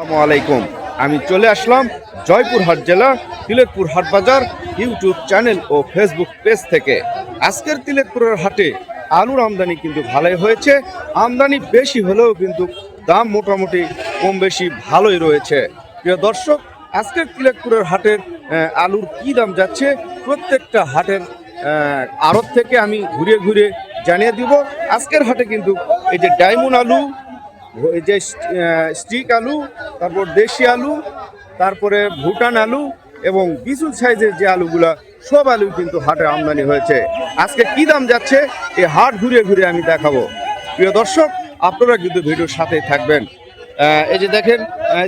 আসসালামু আলাইকুম। আমি চলে আসলাম জয়পুরহাট জেলা তিলেকপুর হাট বাজার ইউটিউব চ্যানেল ও ফেসবুক পেজ থেকে। আজকের তিলেকপুরের হাটে আলুর আমদানি কিন্তু ভালোই হয়েছে। আমদানি বেশি হলেও কিন্তু দাম মোটামুটি কম বেশি ভালোই রয়েছে। প্রিয় দর্শক, আজকের তিলেকপুরের হাটের আলুর কি দাম যাচ্ছে প্রত্যেকটা হাটের আড়ত থেকে আমি ঘুরে ঘুরে জানিয়ে দিব। আজকের হাটে কিন্তু এই যে ডায়মন্ড আলু, এই যে স্টিক আলু, তারপর দেশি আলু, তারপরে ভুটান আলু এবং বিচুল সাইজের যে আলুগুলা সব আলু কিন্তু হাটে আমদানি হয়েছে। আজকে কি দাম যাচ্ছে এই হাট ঘুরে ঘুরে আমি দেখাবো। প্রিয় দর্শক, আপনারা কিন্তু ভিডিওর সাথেই থাকবেন। এই যে দেখেন,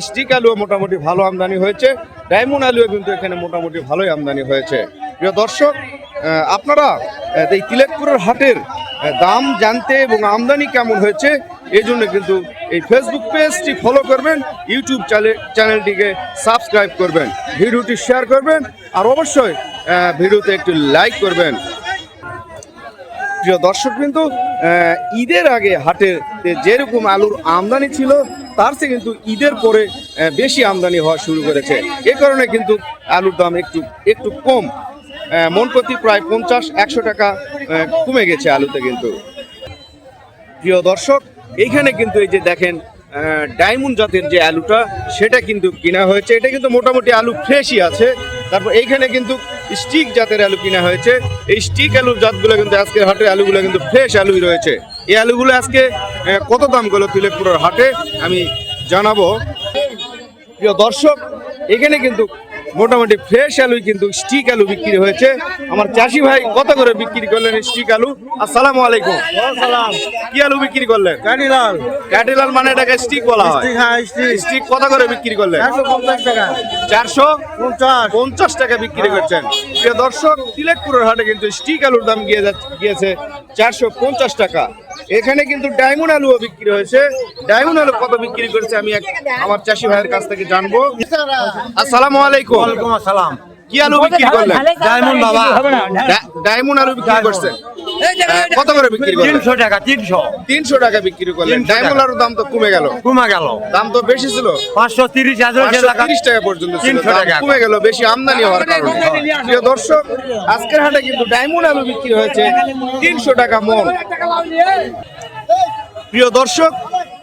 স্টিক আলুও মোটামুটি ভালো আমদানি হয়েছে, ডায়মন্ড আলুও কিন্তু এখানে মোটামুটি ভালোই আমদানি হয়েছে। প্রিয় দর্শক, আপনারা এই তিলেকপুরের হাটের দাম জানতে এবং আমদানি কেমন হয়েছে এই জন্য কিন্তু এই ফেসবুক পেজটি ফলো করবেন, ইউটিউব চ্যানেলটিকে সাবস্ক্রাইব করবেন, ভিডিওটি শেয়ার করবেন আর অবশ্যই ভিডিওতে একটু লাইক করবেন। প্রিয় দর্শক, কিন্তু ঈদের আগে হাটের যেরকম আলুর আমদানি ছিল তার চেয়ে কিন্তু ঈদের পরে বেশি আমদানি হওয়া শুরু করেছে। এ কারণে কিন্তু আলুর দাম একটু কম, মন প্রতি প্রায় 50-100 টাকা কমে গেছে আলুতে কিন্তু। প্রিয় দর্শক, এইখানে কিন্তু এই যে দেখেন ডায়মন্ড জাতের যে আলুটা সেটা কিন্তু কিনা হয়েছে। এটা কিন্তু মোটামুটি আলু ফ্রেশই আছে। তারপর এইখানে কিন্তু স্টিক জাতের আলু কিনা হয়েছে। এই স্টিক আলুর জাতগুলো কিন্তু আজকের হাটের আলুগুলো কিন্তু ফ্রেশ আলুই রয়েছে। এই আলুগুলো আজকে কত দাম গেল তিলেকপুরের হাটে আমি জানাবো। প্রিয় দর্শক, এখানে কিন্তু মোটামুটি ফ্রেশ আলু কিন্তু স্টিক আলু বিক্রি হয়েছে। আমার চাষি ভাই কত করে বিক্রি করলেন স্টিক আলু? আসসালামু আলাইকুম। কি আলু বিক্রি করলেন? কাটিলাল। কাটিলাল মানে এটাকে স্টিক বলা হয়। স্টিক কত করে বিক্রি করলেন? 450 টাকা। 450 টাকা বিক্রি করছেন। প্রিয় দর্শক, তিলেকপুরের হাটে কিন্তু স্টিক আলুর দাম গিয়েছে 450 টাকা। এখানে কিন্তু ডায়মন্ড আলুও বিক্রি হয়েছে। ডায়মন্ড আলু কত বিক্রি করেছে আমি আমার চাষি ভাইয়ের কাছ থেকে জানবো। আসসালামু আলাইকুম। ওয়ালাইকুম আসসালাম। কি আলু বিক্রি করলেন? ডায়মন্ড বাবা। ডায়মন্ড আলু বিক্রি করছেন কত করে বিক্রি করলেন? 300 টাকা। 300 টাকা বিক্রি করলেন। ডায়মন্ড আলুর দাম তো কমে গেল। দাম তো বেশি ছিল, 530 টাকা পর্যন্ত ছিল, কমে গেল বেশি আমদানি হওয়ার কারণে। প্রিয় দর্শক, আজকের হাটে কিন্তু ডায়মন্ড আলু বিক্রি হয়েছে 300 টাকা মন। প্রিয় দর্শক,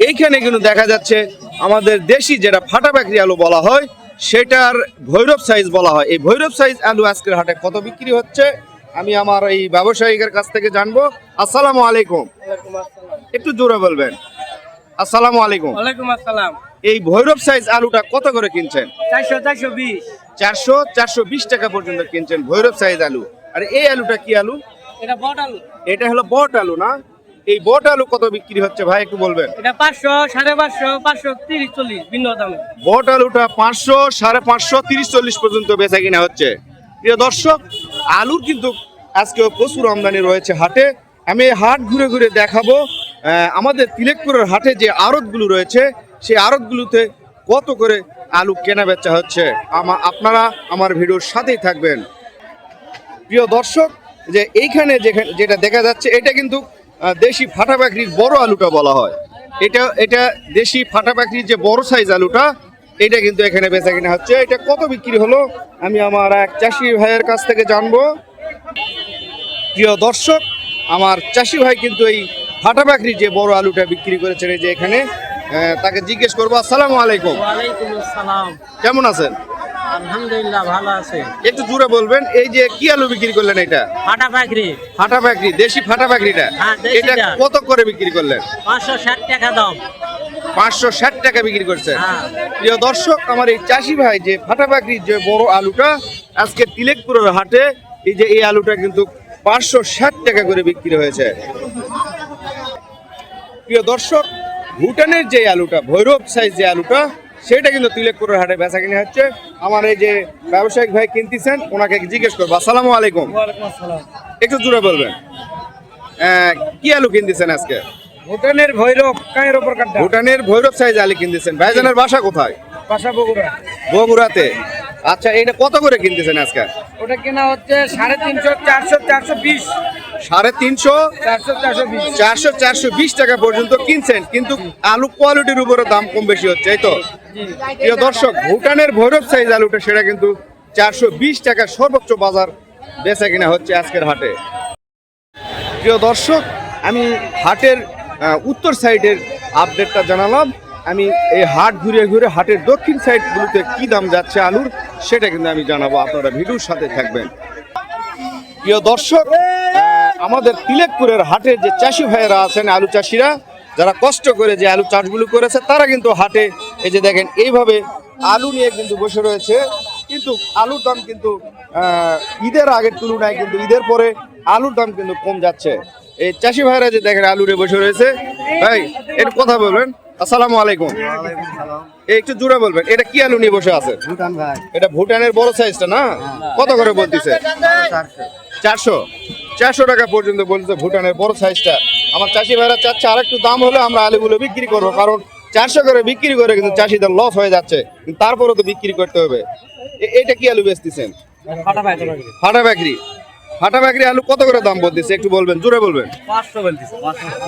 এইখানে কিন্তু দেখা যাচ্ছে আমাদের দেশি যেটা ফাটা পাকড়ি আলু বলা হয় সেটার ভৈরব সাইজ বলা হয়। এই ভৈরব সাইজ আলু আজকের হাটে কত বিক্রি হচ্ছে আমি আমার এই ব্যবসায়িকের কাছ থেকে জানবো। আসসালামু আলাইকুম। একটু জোরে বলবেন। আসসালামু আলাইকুম। ওয়ালাইকুম আসসালাম। এই ভৈরব সাইজ আলুটা কত করে কিনছেন? 420 টাকা পর্যন্ত কিনছেন ভৈরব সাইজ আলু। আর এই আলুটা কি আলু? এটা বট আলু। এটা হলো বট আলু না? এই বট আলু কত বিক্রি হচ্ছে ভাই একটু বলবেন? এটা 500, 550, 530, 40 ভিন্ন দামে। বট আলুটা 500, 550, 30-40 পর্যন্ত বেচা কিনা হচ্ছে। প্রিয় দর্শক, আলুর কিন্তু আজকে প্রচুর আমদানি রয়েছে হাটে। আমি এই হাট ঘুরে ঘুরে দেখাবো আমাদের তিলেকপুরের হাটে যে আড়তগুলো রয়েছে সেই আড়তগুলোতে কত করে আলু কেনা বেচা হচ্ছে। আপনারা আমার ভিডিওর সাথেই থাকবেন। প্রিয় দর্শক, যে এইখানে যেটা দেখা যাচ্ছে এটা কিন্তু দেশি ফাটা পাকড়ির বড় আলুটা বলা হয়। এটা দেশি ফাটা পাকড়ির যে বড় সাইজ আলুটা এটা কিন্তু এখানে বেচা কিনা হচ্ছে। এটা কত বিক্রি হলো আমি আমার এক চাষি ভাইয়ের কাছ থেকে জানবো। প্রিয় দর্শক, আমার চাষি ভাই কিন্তু এই ফাটা পাকড়ির যে বড় আলুটা বিক্রি করেছেন এই যে এখানে, তাকে জিজ্ঞেস করবো। আসসালামু আলাইকুম। ওয়ালাইকুম আসসালাম। কেমন আছেন? আলহামদুলিল্লাহ ভালো আছে। একটু জোরে বলবেন। এই যে কি আলু বিক্রি করলেন? এটা ফাটা পাকড়ি। ফাটা পাকড়ি, দেশি ফাটা পাকড়িটা এটা কত করে বিক্রি করলেন? 560 টাকা দাম। 560 টাকা বিক্রি করছে। হ্যাঁ। প্রিয় দর্শক, আমার এই চাষি ভাই যে ফাটা পাকড়ির যে বড় আলুটা আজকে তিলেকপুরের হাটে এই আলুটা কিন্তু 560 টাকা করে বিক্রি হয়েছে। প্রিয় দর্শক, ভুটানের যে আলুটা ভৈরব সাইজ যে আলুটা সেটা কিন্তু তিলেকপুরের হাটে বেচা কিনে হচ্ছে। আমার এই যে ব্যবসায়িক ভাই কিনতেছেন ওনাকে জিজ্ঞেস করবো। আসসালামু আলাইকুম। ওয়ালাইকুম আসসালাম। একটু জোরে বলবেন। কি আলু কিনতেছেন আজকে? ভুটানের ভৈরব কায়ের উপর কাটা। ভুটানের ভৈরব সাইজ আলু কিনতেছেন। ভাইজানের বাসা কোথায়? বাসা বগুড়া। বগুড়াতে। আচ্ছা, এটা কত করে কিনতেছেন আজকে? ওটা কেনা হচ্ছে 350, 400, 420। 350, 400, 420 টাকা পর্যন্ত কিনছেন, কিন্তু আলু কোয়ালিটির উপরে দাম কম বেশি হচ্ছে, এই তো? জি প্রিয় দর্শক, ভুটানের ভৈরব সাইজ আলুটা সেটা কিন্তু 420 টাকা সর্বোচ্চ বাজার বেচা কিনা হচ্ছে আজকের হাটে। প্রিয় দর্শক, আমি হাটের উত্তর সাইডের আপডেটটা জানালাম। আমি এই হাট ঘুরে ঘুরে হাটের দক্ষিণ সাইডগুলোতে কি দাম যাচ্ছে আলুর সেটা কিন্তু আমি জানাবো, আপনারা ভিডিওর সাথে থাকবেন। প্রিয় দর্শক, আমাদের তিলেকপুরের হাটের যে চাষি ভাইয়েরা আছেন, আলু চাষিরা যারা কষ্ট করে যে আলু চাষগুলো করেছে, তারা কিন্তু হাটে এই যে দেখেন এইভাবে আলু নিয়ে কিন্তু বসে রয়েছে। কিন্তু আলুর দাম কিন্তু ঈদের আগের তুলনায় কিন্তু ঈদের পরে আলুর দাম কিন্তু কম যাচ্ছে। এই চাষি ভাইরা যে দেখেন আলু নিয়ে বসে রয়েছে, ভাই একটু কথা বলবেন। আসসালামু আলাইকুম। একটু জোরে বলবেন, এটা কি আলু নিয়ে বসে আছে? ভুটান ভাই। এটা ভুটানের বড় সাইজটা না? কত করে বলতেছে? 400 টাকা পর্যন্ত বলছে ভুটানের বড় সাইজটা। আমার চাষি ভাইরা চাচ্ছে আর একটু দাম হলে আমরা আলুগুলো বিক্রি করবো, কারণ 400 করে বিক্রি করে কিন্তু চাষিদের লস হয়ে যাচ্ছে, তারপরেও তো বিক্রি করতে হবে। এটা কি আলু বেচতেছেন? ফাটা বাকরি। ফাটা বাকরি আলু কত করে দাম বলতেছে একটু বলবেন, জোরে বলবেন।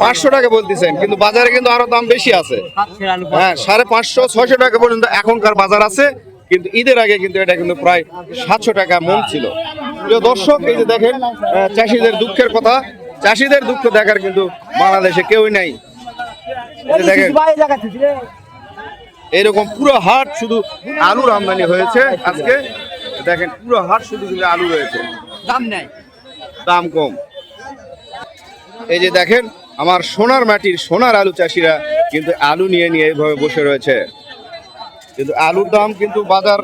500 টাকা বলতেছেন, কিন্তু বাজারে কিন্তু আরো দাম বেশি আছে। হ্যাঁ, 550 600 টাকা পর্যন্ত এখনকার বাজার আছে, কিন্তু ঈদের আগে কিন্তু এটা কিন্তু প্রায় 700 টাকা মন ছিল। প্রিয় দর্শক, এই যে দেখেন চাষিদের দুঃখের কথা, চাষিদের দুঃখ দেখার কিন্তু বাংলাদেশে কেউই নাই। এই যে দেখেন এরকম পুরো হাট শুধু আলুর আমদানি হয়েছে আজকে। দেখেন পুরো হাট শুধু কিন্তু আলু রয়েছে, দাম নাই, দাম কম। এই যে দেখেন আমার সোনার মাটির সোনার আলু চাষিরা কিন্তু আলু নিয়ে নিয়ে এইভাবে বসে রয়েছে, কিন্তু আলুর দাম কিন্তু বাজার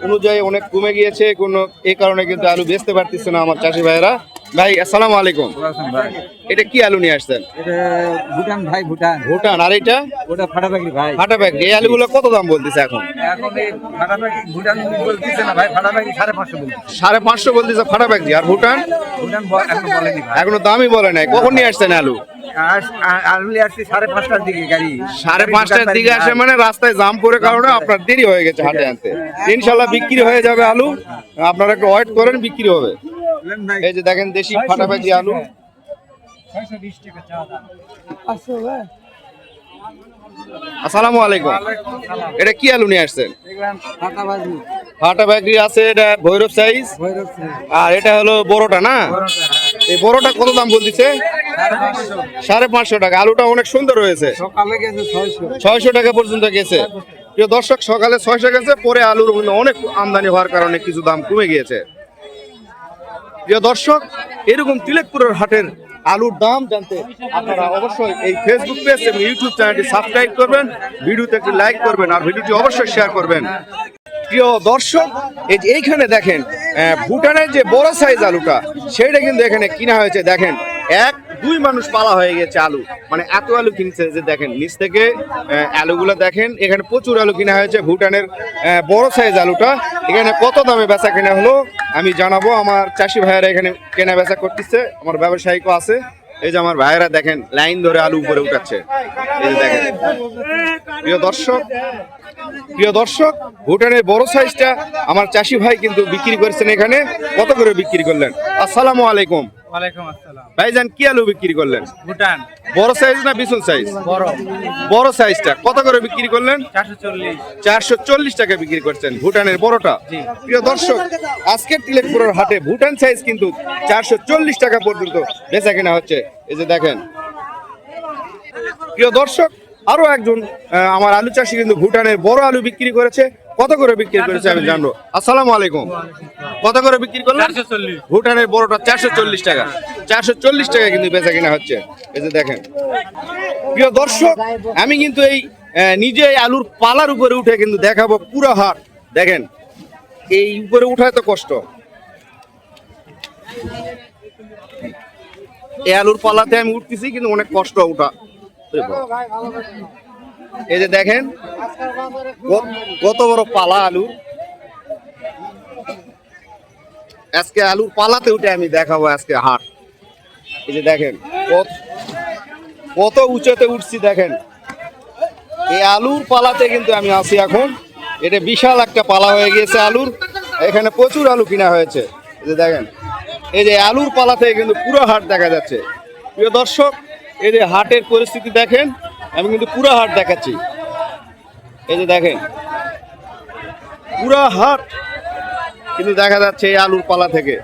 অনুযায়ী অনেক কমে গিয়েছে, কোনো এই কারণে কিন্তু আলু বেচতে পারতেছে না আমার চাষি ভাইয়েরা। ভাই আসসালামু আলাইকুম। এটা কি আলু নিয়ে আসছেন? ভুটান ভাই, ভুটান। ভুটান। আর এটা? ওটা ফাটা পাখি ভাই। ফাটা প্যাকেট। এই আলুগুলো কত দাম বলতেছে এখন? এখন এই ফাটা পাখি ভুটান বলতেছে না ভাই, ফাটা পাখি 550 বলতেছে। 550 বলতেছে ফাটা প্যাকেট। আর ভুটান? ভুটান এখনো বলেনি ভাই। এখনো দামই বলে নাই। কখন নিয়ে আসছেন আলু? আলু আসছে 5:30টার দিকে গাড়ি। 5:30টার দিকে আসে মানে রাস্তায় জাম পড়ে কারণে আপনার দেরি হয়ে গেছে হাটে আনতে। ইনশাল্লাহ বিক্রি হয়ে যাবে আলু, আপনারা একটু ওয়েট করেন, বিক্রি হবে। এই যে দেখেন দেশি ফাটা প্যাকেট আলু। 620 টাকা চা দাম। আসসালামু আলাইকুম। এটা কি আলু নিয়ে আসছেন? দেখলাম ফাটা বাজি। ফাটা প্যাকেট আছে, এটা ভৈরব সাইজ। ভৈরব সাইজ। আর এটা হলো বড়টা না? এই বড়টা কত দাম বলতেছে? 550 টাকা। আলুটা অনেক সুন্দর হয়েছে। সকালে গেছে 600 টাকা পর্যন্ত গেছে। প্রিয় দর্শক, সকালে 600 গেছে, পরে আলুর অনেক আমদানি হওয়ার কারণে কিছু দাম কমে গিয়েছে। প্রিয় দর্শক, এরকম তিলেকপুরের হাটের আলুর দাম জানতে আপনারা অবশ্যই এই ফেসবুক পেজ এবং ইউটিউব চ্যানেলটি সাবস্ক্রাইব করবেন, ভিডিওতে একটি লাইক করবেন, আর ভিডিওটি অবশ্যই শেয়ার করবেন। প্রিয় দর্শক, এই যে এইখানে দেখেন ভুটানের যে বড় সাইজ আলুটা, সেইটা কিন্তু এখানে কিনা হয়েছে। দেখেন 1-2 মানুষ পালা হয়ে গেছে আলু, মানে এত আলু কিনছে যে দেখেন নিচ থেকে আলুগুলো দেখেন। এখানে প্রচুর আলু কিনা হয়েছে ভুটানের বড় সাইজ আলুটা। এখানে কত দামে বেচা কেনা হলো আমি জানাবো। আমার চাষি ভাইয়েরা এখানে কেনা বেচা করতেছে, আমার ব্যবসায়িকও আছে। এই যে আমার ভাইয়েরা দেখেন লাইন ধরে আলু উপরে উঠাচ্ছে, এই যে দেখেন। প্রিয় দর্শক, ভুটানের বড় সাইজটা আমার চাষি ভাই কিন্তু বিক্রি করেছেন। এখানে কত করে বিক্রি করলেন? আসসালামু আলাইকুম। ওয়ালাইকুম আসসালাম। ভাইজান কি আলু বিক্রি করলেন? ভুটান বড় সাইজ না বিশাল সাইজ? বড়। বড় সাইজটা কত করে বিক্রি করলেন? 440। 440 টাকা বিক্রি করছেন ভুটানের বড়টা। প্রিয় দর্শক, আজকের তিলেকপুরের হাটে ভুটান সাইজ কিন্তু 440 টাকা পর্যন্ত বেচা কেনা হচ্ছে, এই যে দেখেন। প্রিয় দর্শক, আরো একজন আমার আলু চাষি কিন্তু ভুটানের বড় আলু বিক্রি করেছে। কত করে বিক্রি করেছে আমি জানবো। আসসালামু আলাইকুম। কত করে বিক্রি করলেন? 440। ভুটানের বড়টা 440 টাকা। 440 টাকা কিন্তু বেচা কিনা হচ্ছে, এই যে দেখেন। প্রিয় দর্শক, আমি কিন্তু এই নিজে আলুর পালার উপরে উঠে কিন্তু দেখাবো পুরো হাট। দেখেন এই উপরে উঠায় তো কষ্ট, এই আলুর পালাতে আমি উঠতেছি কিন্তু অনেক কষ্ট উঠা। এই যে দেখেন কত বড় পালা আলু। আজকে আলুর পালাতে উঠে আমি দেখাবো আজকে হাট। এই যে দেখেন কত উঁচুতে উঠছি। দেখেন এই আলুর পালাতে কিন্তু আমি আছি এখন। এটা বিশাল একটা পালা হয়ে গিয়েছে আলুর। এখানে প্রচুর আলু কিনা হয়েছে, এই যে দেখেন। এই যে আলুর পালাতে কিন্তু পুরো হাট দেখা যাচ্ছে। প্রিয় দর্শক, এই যে হাটের পরিস্থিতি দেখেন, আমি কিন্তু পুরো হাট দেখাচ্ছি। এই যে দেখেন পুরা হাট কিন্তু দেখা যাচ্ছে এই আলুর পালা থেকে।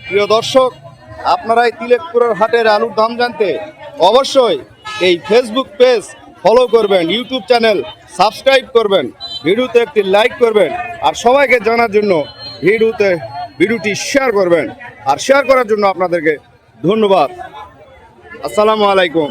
প্রিয় দর্শক, আপনারা এই তিলেকপুরের হাটের আলুর দাম জানতে অবশ্যই এই ফেসবুক পেজ ফলো করবেন, ইউটিউব চ্যানেল সাবস্ক্রাইব করবেন, ভিডিওতে একটি লাইক করবেন, আর সবাইকে জানার জন্য ভিডিওটি শেয়ার করবেন। আর শেয়ার করার জন্য আপনাদেরকে ধন্যবাদ। আসসালামু আলাইকুম।